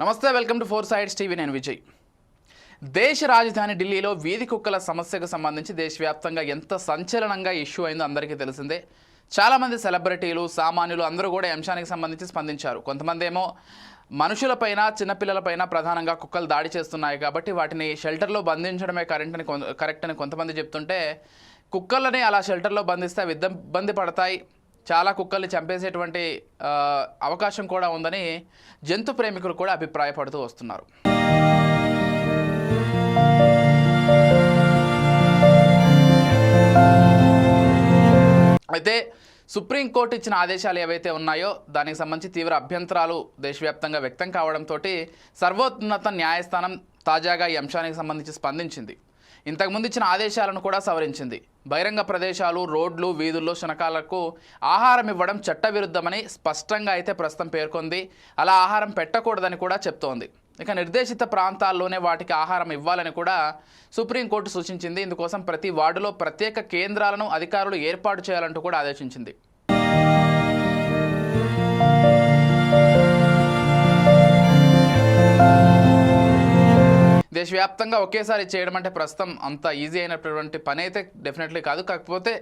నమస్తే, welcome to four sides TV. నేను విజయ్. దేశ రాజధాని ఢిల్లీలో వీధి కుక్కల సమస్యకు సంబంధించి దేశవ్యాప్తంగా ఎంత సంచలనంగా ఇష్యూ అయిందో అందరికీ తెలిసిందే. చాలామంది సెలబ్రిటీలు, సామాన్యులు అందరూ కూడా ఈ అంశానికి సంబంధించి స్పందించారు. కొంతమంది ఏమో మనుషులపైన, చిన్నపిల్లలపైన ప్రధానంగా కుక్కలు దాడి చేస్తున్నాయి కాబట్టి వాటిని షెల్టర్లో బంధించడమే కరెక్ట్ అని కొంతమంది చెప్తుంటే, కుక్కలని అలా షెల్టర్లో బంధిస్తే అవి ఇబ్బంది పడతాయి, చాలా కుక్కల్ని చంపేసేటువంటి అవకాశం కూడా ఉందని జంతు ప్రేమికులు కూడా అభిప్రాయపడుతూ వస్తున్నారు. అయితే సుప్రీంకోర్టు ఇచ్చిన ఆదేశాలు ఏవైతే ఉన్నాయో దానికి సంబంధించి తీవ్ర అభ్యంతరాలు దేశవ్యాప్తంగా వ్యక్తం కావడంతో సర్వోన్నత న్యాయస్థానం తాజాగా ఈ అంశానికి సంబంధించి స్పందించింది. ఇంతకుముందు ఇచ్చిన ఆదేశాలను కూడా సవరించింది. బహిరంగ ప్రదేశాలు, రోడ్లు, వీధుల్లో శునకాలకు ఆహారం ఇవ్వడం చట్టవిరుద్ధమని స్పష్టంగా అయితే ప్రస్తుతం పేర్కొంది. అలా ఆహారం పెట్టకూడదని కూడా చెప్తోంది. ఇక నిర్దేశిత ప్రాంతాల్లోనే వాటికి ఆహారం ఇవ్వాలని కూడా సుప్రీంకోర్టు సూచించింది. ఇందుకోసం ప్రతి వార్డులో ప్రత్యేక కేంద్రాలను అధికారులు ఏర్పాటు చేయాలంటూ కూడా ఆదేశించింది. దేశవ్యాప్తంగా ఒకేసారి చేయడం అంటే ప్రస్తుతం అంత ఈజీ అయినటువంటి పని అయితే డెఫినెట్లీ కాదు. కాకపోతే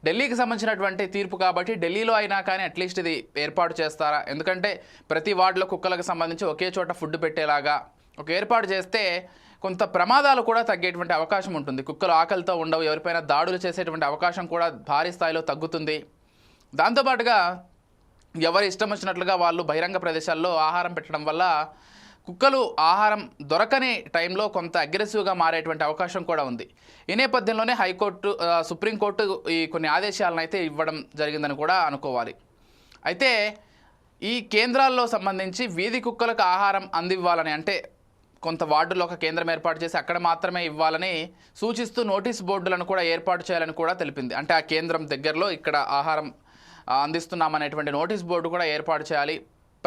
ఢిల్లీకి సంబంధించినటువంటి తీర్పు కాబట్టి ఢిల్లీలో అయినా కానీ అట్లీస్ట్ ఇది ఏర్పాటు చేస్తారా? ఎందుకంటే ప్రతి వార్డులో కుక్కలకు సంబంధించి ఒకే చోట ఫుడ్ పెట్టేలాగా ఒక ఏర్పాటు చేస్తే కొంత ప్రమాదాలు కూడా తగ్గేటువంటి అవకాశం ఉంటుంది. కుక్కలు ఆకలితో ఉండవు, ఎవరిపైన దాడులు చేసేటువంటి అవకాశం కూడా భారీ స్థాయిలో తగ్గుతుంది. దాంతోపాటుగా ఎవరి ఇష్టం వచ్చినట్లుగా వాళ్ళు బహిరంగ ప్రదేశాల్లో ఆహారం పెట్టడం వల్ల కుక్కలు ఆహారం దొరకని టైంలో కొంత అగ్రెసివ్గా మారేటువంటి అవకాశం కూడా ఉంది. ఈ నేపథ్యంలోనే సుప్రీంకోర్టు ఈ కొన్ని ఆదేశాలను అయితే ఇవ్వడం జరిగిందని కూడా అనుకోవాలి. అయితే ఈ కేంద్రాల్లో సంబంధించి వీధి కుక్కలకు ఆహారం అందివ్వాలని, అంటే కొంత వార్డులో ఒక కేంద్రం ఏర్పాటు చేసి అక్కడ మాత్రమే ఇవ్వాలని సూచిస్తూ నోటీస్ బోర్డులను కూడా ఏర్పాటు చేయాలని కూడా తెలిపింది. అంటే ఆ కేంద్రం దగ్గరలో ఇక్కడ ఆహారం అందిస్తున్నామనేటువంటి నోటీస్ బోర్డు కూడా ఏర్పాటు చేయాలి.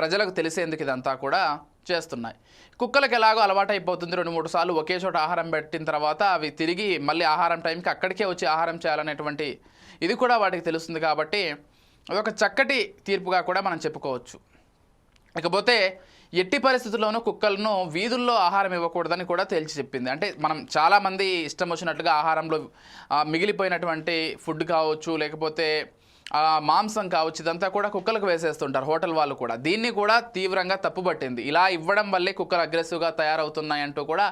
ప్రజలకు తెలిసేందుకు ఇదంతా కూడా చేస్తున్నాయి. కుక్కలకు ఎలాగో అలవాటు అయిపోతుంది. 2-3 సార్లు ఒకే చోట ఆహారం పెట్టిన తర్వాత అవి తిరిగి మళ్ళీ ఆహారం టైంకి అక్కడికే వచ్చి ఆహారం చేయాలనేటువంటి ఇది కూడా వాటికి తెలుస్తుంది. కాబట్టి అదొక చక్కటి తీర్పుగా కూడా మనం చెప్పుకోవచ్చు. ఇకపోతే ఎట్టి పరిస్థితుల్లోనూ కుక్కలను వీధుల్లో ఆహారం ఇవ్వకూడదని కూడా తేల్చి చెప్పింది. అంటే మనం చాలామంది ఇష్టం వచ్చినట్లుగా ఆహారంలో మిగిలిపోయినటువంటి ఫుడ్ కావచ్చు, లేకపోతే మాంసం కావచ్చు, ఇదంతా కూడా కుక్కలకు వేసేస్తుంటారు హోటల్ వాళ్ళు కూడా. దీన్ని కూడా తీవ్రంగా తప్పుపట్టింది. ఇలా ఇవ్వడం వల్లే కుక్కలు అగ్రెసివ్గా తయారవుతున్నాయంటూ కూడా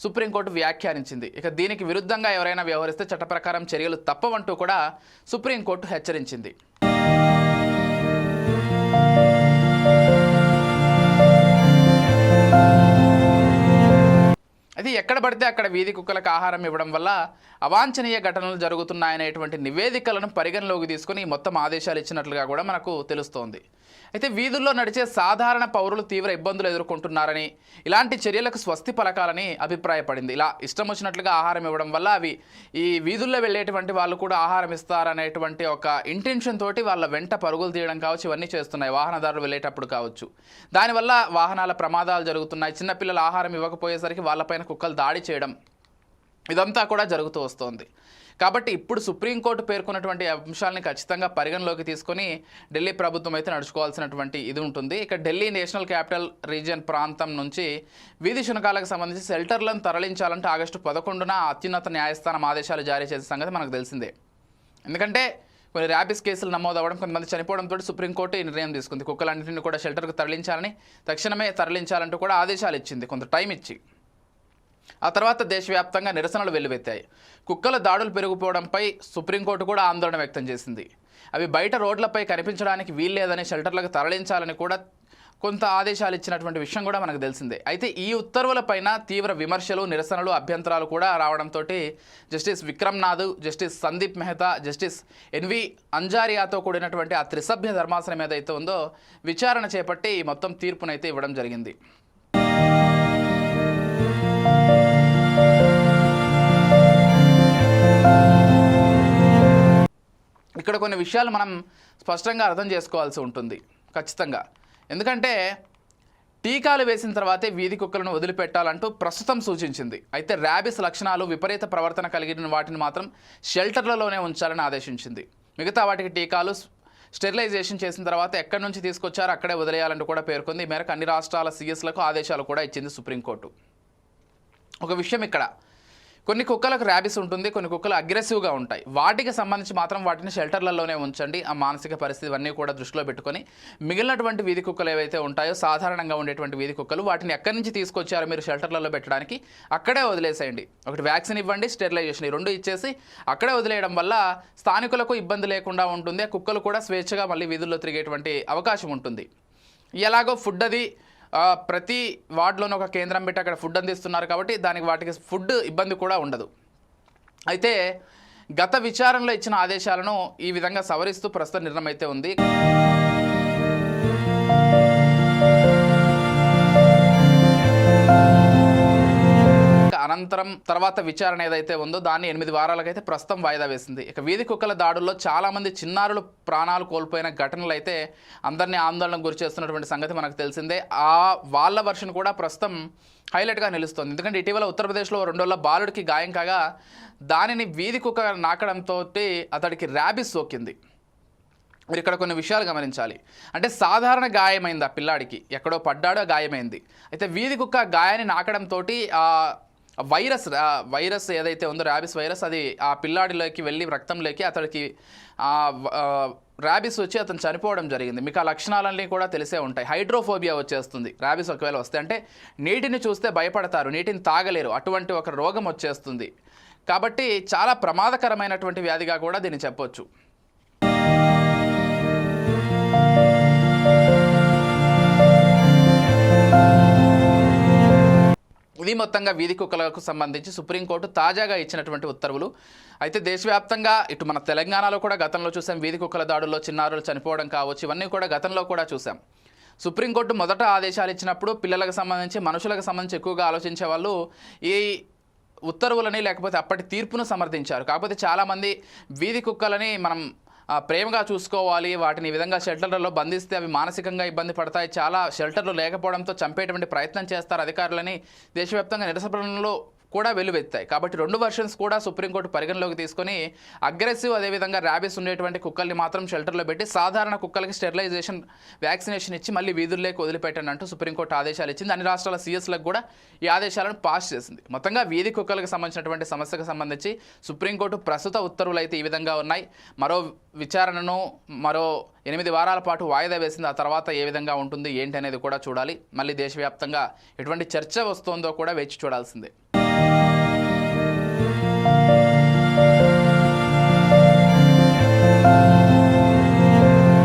సుప్రీంకోర్టు వ్యాఖ్యానించింది. ఇక దీనికి విరుద్ధంగా ఎవరైనా వ్యవహరిస్తే చట్ట ప్రకారం చర్యలు తప్పవంటూ కూడా సుప్రీంకోర్టు హెచ్చరించింది. అది ఎక్కడ పడితే అక్కడ వీధి కుక్కలకు ఆహారం ఇవ్వడం వల్ల అవాంఛనీయ ఘటనలు జరుగుతున్నాయనేటువంటి నివేదికలను పరిగణలోకి తీసుకుని మొత్తం ఆదేశాలు ఇచ్చినట్లుగా కూడా మనకు తెలుస్తోంది. అయితే వీధుల్లో నడిచే సాధారణ పౌరులు తీవ్ర ఇబ్బందులు ఎదుర్కొంటున్నారని, ఇలాంటి చర్యలకు స్వస్తి పలకాలని అభిప్రాయపడింది. ఇలా ఇష్టం వచ్చినట్లుగా ఆహారం ఇవ్వడం వల్ల అవి ఈ వీధుల్లో వెళ్ళేటువంటి వాళ్ళు కూడా ఆహారం ఇస్తారనేటువంటి ఒక ఇంటెన్షన్ తోటి వాళ్ళ వెంట పరుగులు తీయడం కావచ్చు, ఇవన్నీ చేస్తున్నాయి. వాహనదారులు వెళ్ళేటప్పుడు కావచ్చు, దానివల్ల వాహనాల ప్రమాదాలు జరుగుతున్నాయి. చిన్నపిల్లలు ఆహారం ఇవ్వకపోయేసరికి వాళ్ళపైన కుక్కలు దాడి చేయడం, ఇదంతా కూడా జరుగుతూ వస్తోంది. కాబట్టి ఇప్పుడు సుప్రీంకోర్టు పేర్కొన్నటువంటి అంశాలని ఖచ్చితంగా పరిగణలోకి తీసుకొని ఢిల్లీ ప్రభుత్వం అయితే నడుచుకోవాల్సినటువంటి ఇది ఉంటుంది. ఇక ఢిల్లీ నేషనల్ క్యాపిటల్ రీజియన్ ప్రాంతం నుంచి వీధి శునకాలకు సంబంధించి షెల్టర్లను తరలించాలంటే ఆగస్టు 11న అత్యున్నత న్యాయస్థానం ఆదేశాలు జారీ చేసే సంగతి మనకు తెలిసిందే. ఎందుకంటే కొన్ని ర్యాబిస్ కేసులు నమోదవ్వడం, కొంతమంది చనిపోవడంతో సుప్రీంకోర్టు ఈ నిర్ణయం తీసుకుంది. కుక్కలన్నింటినీ కూడా షెల్టర్కు తరలించాలని, తక్షణమే తరలించాలంటూ కూడా ఆదేశాలు ఇచ్చింది, కొంత టైం ఇచ్చి. ఆ తర్వాత దేశవ్యాప్తంగా నిరసనలు వెల్లువెత్తాయి. కుక్కల దాడులు పెరిగిపోవడంపై సుప్రీంకోర్టు కూడా ఆందోళన వ్యక్తం చేసింది. అవి బయట రోడ్లపై కనిపించడానికి వీల్లేదని, షెల్టర్లకు తరలించాలని కూడా కొంత ఆదేశాలు ఇచ్చినటువంటి విషయం కూడా మనకు తెలిసిందే. అయితే ఈ ఉత్తర్వులపైన తీవ్ర విమర్శలు, నిరసనలు, అభ్యంతరాలు కూడా రావడంతో justice Vikramnath, justice Sandeep Mehta, justice NV అంజారియాతో కూడినటువంటి ఆ త్రిసభ్య ధర్మాసనం ఏదైతే ఉందో విచారణ చేపట్టి ఈ మొత్తం తీర్పునైతే ఇవ్వడం జరిగింది. ఇక్కడ కొన్ని విషయాలు మనం స్పష్టంగా అర్థం చేసుకోవాల్సి ఉంటుంది ఖచ్చితంగా. ఎందుకంటే టీకాలు వేసిన తర్వాతే వీధి కుక్కలను వదిలిపెట్టాలంటూ ప్రస్తుతం సూచించింది. అయితే ర్యాబిస్ లక్షణాలు, విపరీత ప్రవర్తన కలిగిన వాటిని మాత్రం షెల్టర్లలోనే ఉంచాలని ఆదేశించింది. మిగతా వాటికి టీకాలు స్టెరిలైజేషన్ చేసిన తర్వాత ఎక్కడి నుంచి తీసుకొచ్చారో అక్కడే వదిలేయాలంటూ కూడా పేర్కొంది. ఈ మేరకు అన్ని రాష్ట్రాల సీఎస్లకు ఆదేశాలు కూడా ఇచ్చింది సుప్రీంకోర్టు. ఒక విషయం ఇక్కడ, కొన్ని కుక్కలకు ర్యాబిస్ ఉంటుంది, కొన్ని కుక్కలు అగ్రెసివ్గా ఉంటాయి. వాటికి సంబంధించి మాత్రం వాటిని షెల్టర్లలోనే ఉంచండి. ఆ మానసిక పరిస్థితి ఇవన్నీ కూడా దృష్టిలో పెట్టుకొని మిగిలినటువంటి వీధి కుక్కలు ఏవైతే ఉంటాయో సాధారణంగా ఉండేటువంటి వీధి కుక్కలు వాటిని ఎక్కడి నుంచి తీసుకొచ్చారో మీరు షెల్టర్లలో పెట్టడానికి అక్కడే వదిలేసేయండి. ఒకటి వ్యాక్సిన్ ఇవ్వండి, స్టెరిలైజేషన్ ఈ రెండు ఇచ్చేసి అక్కడే వదిలేయడం వల్ల స్థానికులకు ఇబ్బంది లేకుండా ఉంటుంది. కుక్కలు కూడా స్వేచ్ఛగా మళ్ళీ వీధుల్లో తిరిగేటువంటి అవకాశం ఉంటుంది. ఎలాగో ఫుడ్ అది ప్రతి వార్డులోనూ ఒక కేంద్రం పెట్టి అక్కడ ఫుడ్ అందిస్తున్నారు కాబట్టి వాటికి ఫుడ్ ఇబ్బంది కూడా ఉండదు. అయితే గత విచారణలో ఇచ్చిన ఆదేశాలను ఈ విధంగా సవరిస్తూ ప్రస్తుత నిర్ణయం అయితే ఉంది. అనంతరం తర్వాత విచారణ ఏదైతే ఉందో దాన్ని 8 వారాలకైతే ప్రస్తుతం వాయిదా వేసింది. ఇక వీధి కుక్కల దాడుల్లో చాలామంది చిన్నారులు ప్రాణాలు కోల్పోయిన ఘటనలు అయితే అందరినీ ఆందోళనకు గురి చేస్తున్నటువంటి సంగతి మనకు తెలిసిందే. వాళ్ళ వర్షన్ కూడా ప్రస్తుతం హైలైట్గా నిలుస్తుంది. ఎందుకంటే ఇటీవల ఉత్తరప్రదేశ్లో 2 బాలుడికి గాయం కాగా దానిని వీధి కుక్క నాకడంతో అతడికి ర్యాబిస్ సోకింది. మీరు ఇక్కడ కొన్ని విషయాలు గమనించాలి. అంటే సాధారణ గాయమైంది ఆ పిల్లాడికి, ఎక్కడో పడ్డాడో గాయమైంది. అయితే వీధి కుక్క గాయాన్ని నాకడంతో వైరస్ ఏదైతే ఉందో ర్యాబిస్ వైరస్ అది ఆ పిల్లాడిలోకి వెళ్ళి రక్తంలోకి అతడికి ర్యాబిస్ వచ్చి అతను చనిపోవడం జరిగింది. మీకు ఆ లక్షణాలన్నీ కూడా తెలిసే ఉంటాయి. హైడ్రోఫోబియా వచ్చేస్తుంది ర్యాబిస్ ఒకవేళ వస్తే. అంటే నీటిని చూస్తే భయపడతారు, నీటిని తాగలేరు, అటువంటి ఒక రోగం వచ్చేస్తుంది. కాబట్టి చాలా ప్రమాదకరమైనటువంటి వ్యాధిగా కూడా దీన్ని చెప్పొచ్చు. ఇది మొత్తంగా వీధి కుక్కలకు సంబంధించి సుప్రీంకోర్టు తాజాగా ఇచ్చినటువంటి ఉత్తర్వులు. అయితే దేశవ్యాప్తంగా ఇటు మన తెలంగాణలో కూడా గతంలో చూసాం, వీధి కుక్కల దాడుల్లో చిన్నారులు చనిపోవడం కావచ్చు, ఇవన్నీ కూడా గతంలో కూడా చూసాం. సుప్రీంకోర్టు మొదట ఆదేశాలు ఇచ్చినప్పుడు పిల్లలకు సంబంధించి మనుషులకు సంబంధించి ఎక్కువగా ఆలోచించే వాళ్ళు ఈ ఉత్తర్వులని లేకపోతే అప్పటి తీర్పును సమర్థించారు. కాకపోతే చాలామంది వీధి కుక్కలని మనం ప్రేమగా చూసుకోవాలి, వాటిని ఈ విధంగా షెల్టర్లలో బంధిస్తే అవి మానసికంగా ఇబ్బంది పడతాయి, చాలా షెల్టర్లు లేకపోవడంతో చంపేటువంటి ప్రయత్నం చేస్తారు అధికారులని దేశవ్యాప్తంగా నిరసనలో కూడా వెలువెత్తాయి. కాబట్టి 2 వర్షన్స్ కూడా సుప్రీంకోర్టు పరిగణలోకి తీసుకొని అగ్రెసివ్ అదేవిధంగా ర్యాబిస్ ఉండేటువంటి కుక్కల్ని మాత్రం షెల్టర్లో పెట్టి సాధారణ కుక్కలకి స్టెరిలైజేషన్ వ్యాక్సినేషన్ ఇచ్చి మళ్ళీ వీధుల్లోకి వదిలిపెట్టండి అంటూ సుప్రీంకోర్టు ఆదేశాలు ఇచ్చింది. అన్ని రాష్ట్రాల సీఎస్లకు కూడా ఈ ఆదేశాలను పాస్ చేసింది. మొత్తంగా వీధి కుక్కలకు సంబంధించినటువంటి సమస్యకు సంబంధించి సుప్రీంకోర్టు ప్రస్తుత ఉత్తర్వులు అయితే ఈ విధంగా ఉన్నాయి. మరో విచారణను మరో 8 వారాల పాటు వాయిదా వేసింది. ఆ తర్వాత ఏ విధంగా ఉంటుంది ఏంటి అనేది కూడా చూడాలి. మళ్ళీ దేశవ్యాప్తంగా ఎటువంటి చర్చ వస్తుందో కూడా వేచి చూడాల్సిందే.